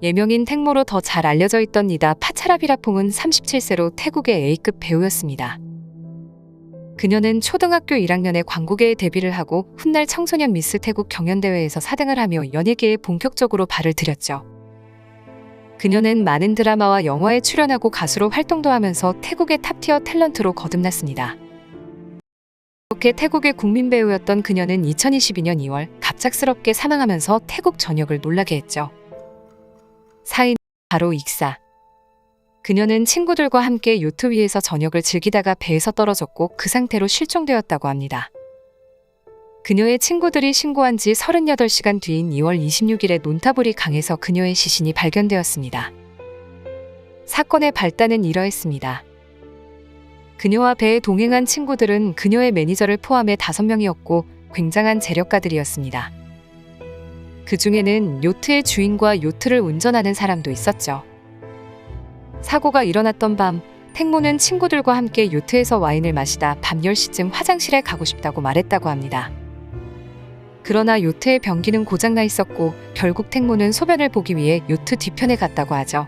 예명인 택모로 더 잘 알려져 있던 이다 파차라비라퐁은 37세로 태국의 A급 배우였습니다. 그녀는 초등학교 1학년에 광고계에 데뷔를 하고 훗날 청소년 미스 태국 경연대회에서 4등을 하며 연예계에 본격적으로 발을 들였죠. 그녀는 많은 드라마와 영화에 출연하고 가수로 활동도 하면서 태국의 탑티어 탤런트로 거듭났습니다. 이렇게 태국의 국민 배우였던 그녀는 2022년 2월 갑작스럽게 사망하면서 태국 전역을 놀라게 했죠. 사인 바로 익사. 그녀는 친구들과 함께 요트 위에서 저녁을 즐기다가 배에서 떨어졌고 그 상태로 실종되었다고 합니다. 그녀의 친구들이 신고한 지 38시간 뒤인 2월 26일에 논타부리 강에서 그녀의 시신이 발견되었습니다. 사건의 발단은 이러했습니다. 그녀와 배에 동행한 친구들은 그녀의 매니저를 포함해 5명이었고 굉장한 재력가들이었습니다. 그 중에는 요트의 주인과 요트를 운전하는 사람도 있었죠. 사고가 일어났던 밤, 택모는 친구들과 함께 요트에서 와인을 마시다 밤 10시쯤 화장실에 가고 싶다고 말했다고 합니다. 그러나 요트의 변기는 고장나 있었고 결국 택모는 소변을 보기 위해 요트 뒤편에 갔다고 하죠.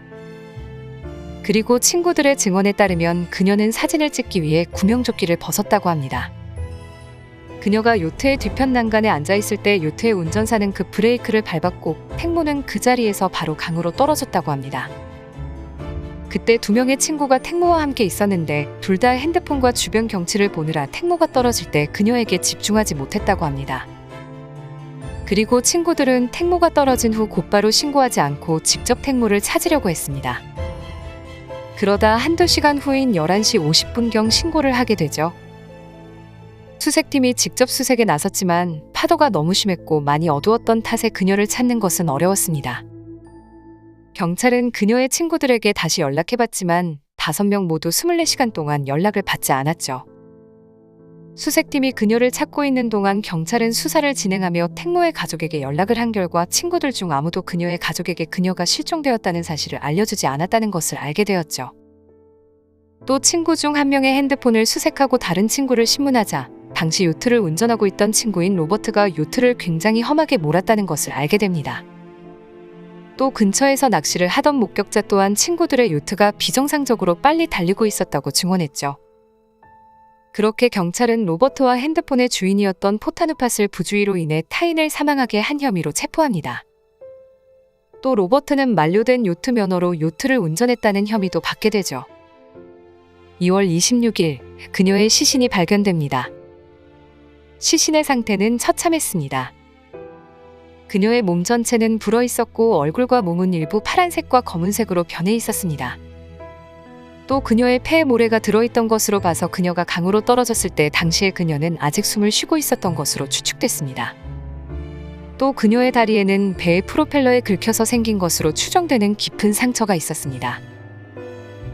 그리고 친구들의 증언에 따르면 그녀는 사진을 찍기 위해 구명조끼를 벗었다고 합니다. 그녀가 요트의 뒤편 난간에 앉아있을 때 요트의 운전사는 그 브레이크를 밟았고 택모는 그 자리에서 바로 강으로 떨어졌다고 합니다. 그때 2명의 친구가 택모와 함께 있었는데 둘 다 핸드폰과 주변 경치를 보느라 택모가 떨어질 때 그녀에게 집중하지 못했다고 합니다. 그리고 친구들은 택모가 떨어진 후 곧바로 신고하지 않고 직접 택모를 찾으려고 했습니다. 그러다 한두 시간 후인 11시 50분경 신고를 하게 되죠. 수색팀이 직접 수색에 나섰지만 파도가 너무 심했고 많이 어두웠던 탓에 그녀를 찾는 것은 어려웠습니다. 경찰은 그녀의 친구들에게 다시 연락해봤지만 5명 모두 24시간 동안 연락을 받지 않았죠. 수색팀이 그녀를 찾고 있는 동안 경찰은 수사를 진행하며 택모의 가족에게 연락을 한 결과 친구들 중 아무도 그녀의 가족에게 그녀가 실종되었다는 사실을 알려주지 않았다는 것을 알게 되었죠. 또 친구 중 한 명의 핸드폰을 수색하고 다른 친구를 신문하자 당시 요트를 운전하고 있던 친구인 로버트가 요트를 굉장히 험하게 몰았다는 것을 알게 됩니다. 또 근처에서 낚시를 하던 목격자 또한 친구들의 요트가 비정상적으로 빨리 달리고 있었다고 증언했죠. 그렇게 경찰은 로버트와 핸드폰의 주인이었던 포타누팟을 부주의로 인해 타인을 사망하게 한 혐의로 체포합니다. 또 로버트는 만료된 요트 면허로 요트를 운전했다는 혐의도 받게 되죠. 2월 26일 그녀의 시신이 발견됩니다. 시신의 상태는 처참했습니다. 그녀의 몸 전체는 불어 있었고 얼굴과 몸은 일부 파란색과 검은색으로 변해 있었습니다. 또 그녀의 폐에 모래가 들어있던 것으로 봐서 그녀가 강으로 떨어졌을 때 당시에 그녀는 아직 숨을 쉬고 있었던 것으로 추측됐습니다. 또 그녀의 다리에는 배의 프로펠러에 긁혀서 생긴 것으로 추정되는 깊은 상처가 있었습니다.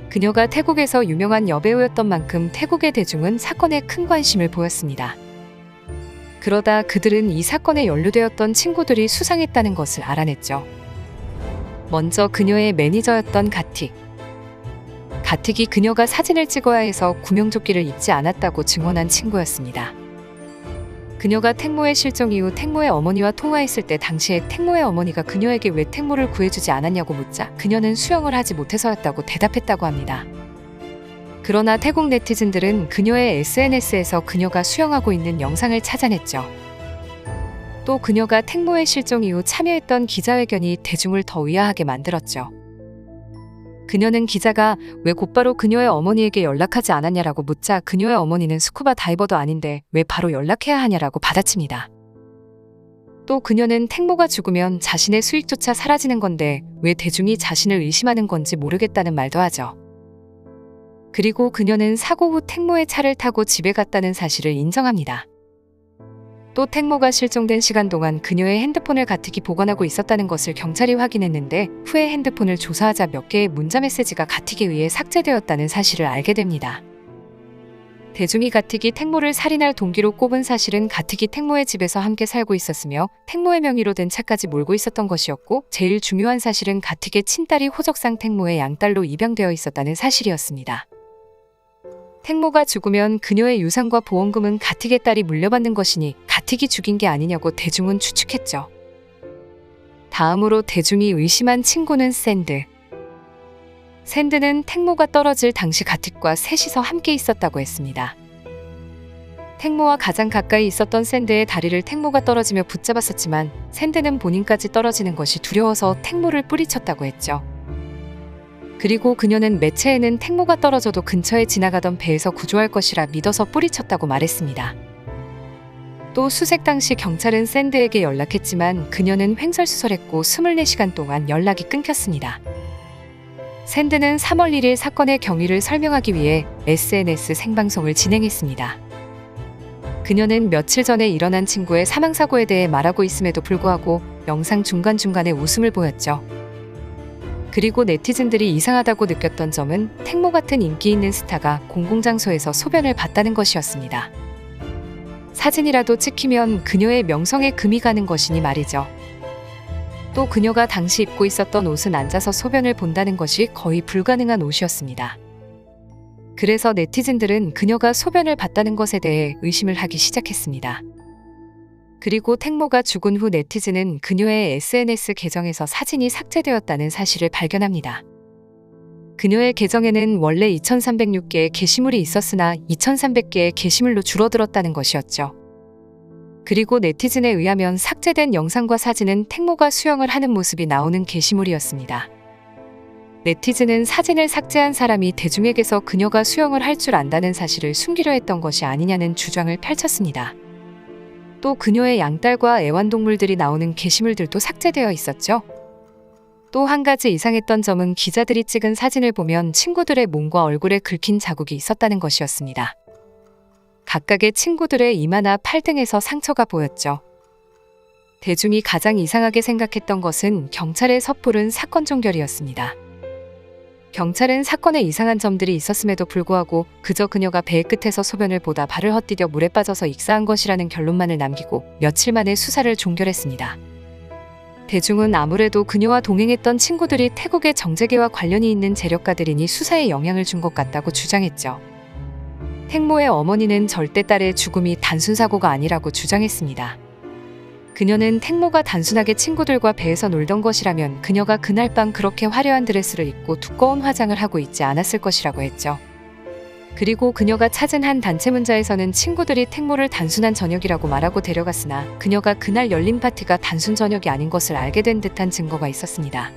그녀가 태국에서 유명한 여배우였던 만큼 태국의 대중은 사건에 큰 관심을 보였습니다. 그러다 그들은 이 사건에 연루되었던 친구들이 수상했다는 것을 알아냈죠. 먼저 그녀의 매니저였던 가틱. 가틱이 그녀가 사진을 찍어야 해서 구명조끼를 입지 않았다고 증언한 친구였습니다. 그녀가 택모의 실종 이후 택모의 어머니와 통화했을 때 당시에 택모의 어머니가 그녀에게 왜 택모를 구해주지 않았냐고 묻자 그녀는 수영을 하지 못해서였다고 대답했다고 합니다. 그러나 태국 네티즌들은 그녀의 SNS에서 그녀가 수영하고 있는 영상을 찾아냈죠. 또 그녀가 택모의 실종 이후 참여했던 기자회견이 대중을 더 의아하게 만들었죠. 그녀는 기자가 왜 곧바로 그녀의 어머니에게 연락하지 않았냐라고 묻자 그녀의 어머니는 스쿠버 다이버도 아닌데 왜 바로 연락해야 하냐라고 받아칩니다. 또 그녀는 택모가 죽으면 자신의 수익조차 사라지는 건데 왜 대중이 자신을 의심하는 건지 모르겠다는 말도 하죠. 그리고 그녀는 사고 후 택모의 차를 타고 집에 갔다는 사실을 인정합니다. 또 택모가 실종된 시간 동안 그녀의 핸드폰을 가틱이 보관하고 있었다는 것을 경찰이 확인했는데 후에 핸드폰을 조사하자 몇 개의 문자메시지가 가틱에 의해 삭제되었다는 사실을 알게 됩니다. 대중이 가틱이 택모를 살인할 동기로 꼽은 사실은 가틱이 택모의 집에서 함께 살고 있었으며 택모의 명의로 된 차까지 몰고 있었던 것이었고 제일 중요한 사실은 가틱의 친딸이 호적상 택모의 양딸로 입양되어 있었다는 사실이었습니다. 택모가 죽으면 그녀의 유산과 보험금은 가틱의 딸이 물려받는 것이니 가틱이 죽인 게 아니냐고 대중은 추측했죠. 다음으로 대중이 의심한 친구는 샌드. 샌드는 택모가 떨어질 당시 가틱과 셋이서 함께 있었다고 했습니다. 택모와 가장 가까이 있었던 샌드의 다리를 택모가 떨어지며 붙잡았었지만 샌드는 본인까지 떨어지는 것이 두려워서 택모를 뿌리쳤다고 했죠. 그리고 그녀는 매체에는 택모가 떨어져도 근처에 지나가던 배에서 구조할 것이라 믿어서 뿌리쳤다고 말했습니다. 또 수색 당시 경찰은 샌드에게 연락했지만 그녀는 횡설수설했고 24시간 동안 연락이 끊겼습니다. 샌드는 3월 1일 사건의 경위를 설명하기 위해 SNS 생방송을 진행했습니다. 그녀는 며칠 전에 일어난 친구의 사망사고에 대해 말하고 있음에도 불구하고 영상 중간중간에 웃음을 보였죠. 그리고 네티즌들이 이상하다고 느꼈던 점은 택모 같은 인기 있는 스타가 공공장소에서 소변을 봤다는 것이었습니다. 사진이라도 찍히면 그녀의 명성에 금이 가는 것이니 말이죠. 또 그녀가 당시 입고 있었던 옷은 앉아서 소변을 본다는 것이 거의 불가능한 옷이었습니다. 그래서 네티즌들은 그녀가 소변을 봤다는 것에 대해 의심을 하기 시작했습니다. 그리고 택모가 죽은 후 네티즌은 그녀의 SNS 계정에서 사진이 삭제되었다는 사실을 발견합니다. 그녀의 계정에는 원래 2306개의 게시물이 있었으나 2300개의 게시물로 줄어들었다는 것이었죠. 그리고 네티즌에 의하면 삭제된 영상과 사진은 택모가 수영을 하는 모습이 나오는 게시물이었습니다. 네티즌은 사진을 삭제한 사람이 대중에게서 그녀가 수영을 할 줄 안다는 사실을 숨기려 했던 것이 아니냐는 주장을 펼쳤습니다. 또 그녀의 양딸과 애완동물들이 나오는 게시물들도 삭제되어 있었죠. 또 한 가지 이상했던 점은 기자들이 찍은 사진을 보면 친구들의 몸과 얼굴에 긁힌 자국이 있었다는 것이었습니다. 각각의 친구들의 이마나 팔 등에서 상처가 보였죠. 대중이 가장 이상하게 생각했던 것은 경찰의 섣부른 사건 종결이었습니다. 경찰은 사건에 이상한 점들이 있었음에도 불구하고 그저 그녀가 배 끝에서 소변을 보다 발을 헛디뎌 물에 빠져서 익사한 것이라는 결론만을 남기고 며칠 만에 수사를 종결했습니다. 대중은 아무래도 그녀와 동행했던 친구들이 태국의 정재계와 관련이 있는 재력가들이니 수사에 영향을 준 것 같다고 주장했죠. 택모의 어머니는 절대 딸의 죽음이 단순 사고가 아니라고 주장했습니다. 그녀는 택모가 단순하게 친구들과 배에서 놀던 것이라면 그녀가 그날 밤 그렇게 화려한 드레스를 입고 두꺼운 화장을 하고 있지 않았을 것이라고 했죠. 그리고 그녀가 찾은 한 단체 문자에서는 친구들이 택모를 단순한 저녁이라고 말하고 데려갔으나 그녀가 그날 열린 파티가 단순 저녁이 아닌 것을 알게 된 듯한 증거가 있었습니다.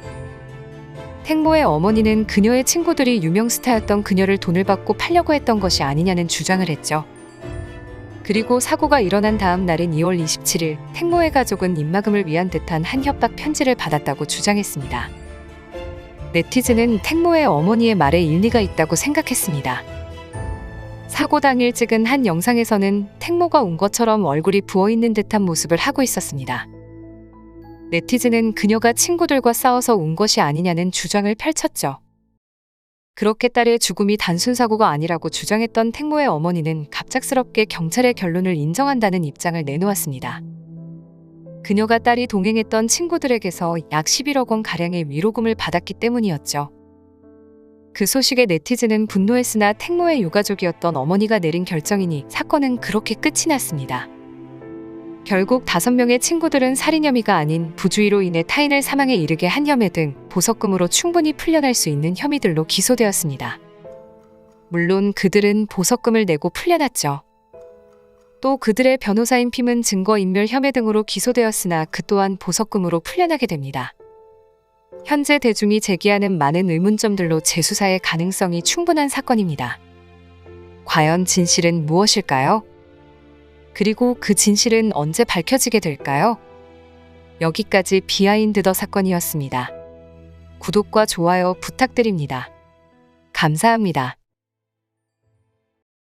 택모의 어머니는 그녀의 친구들이 유명 스타였던 그녀를 돈을 받고 팔려고 했던 것이 아니냐는 주장을 했죠. 그리고 사고가 일어난 다음 날인 2월 27일 택모의 가족은 입막음을 위한 듯한 한 협박 편지를 받았다고 주장했습니다. 네티즌은 택모의 어머니의 말에 일리가 있다고 생각했습니다. 사고 당일 찍은 한 영상에서는 택모가 운 것처럼 얼굴이 부어있는 듯한 모습을 하고 있었습니다. 네티즌은 그녀가 친구들과 싸워서 운 것이 아니냐는 주장을 펼쳤죠. 그렇게 딸의 죽음이 단순 사고가 아니라고 주장했던 택모의 어머니는 갑작스럽게 경찰의 결론을 인정한다는 입장을 내놓았습니다. 그녀가 딸이 동행했던 친구들에게서 약 11억 원 가량의 위로금을 받았기 때문이었죠. 그 소식에 네티즌은 분노했으나 택모의 유가족이었던 어머니가 내린 결정이니 사건은 그렇게 끝이 났습니다. 결국 5명의 친구들은 살인 혐의가 아닌 부주의로 인해 타인을 사망에 이르게 한 혐의 등 보석금으로 충분히 풀려날 수 있는 혐의들로 기소되었습니다. 물론 그들은 보석금을 내고 풀려났죠. 또 그들의 변호사인 핌은 증거인멸 혐의 등으로 기소되었으나 그 또한 보석금으로 풀려나게 됩니다. 현재 대중이 제기하는 많은 의문점들로 재수사의 가능성이 충분한 사건입니다. 과연 진실은 무엇일까요? 그리고 그 진실은 언제 밝혀지게 될까요? 여기까지 비하인드 더 사건이었습니다. 구독과 좋아요 부탁드립니다. 감사합니다.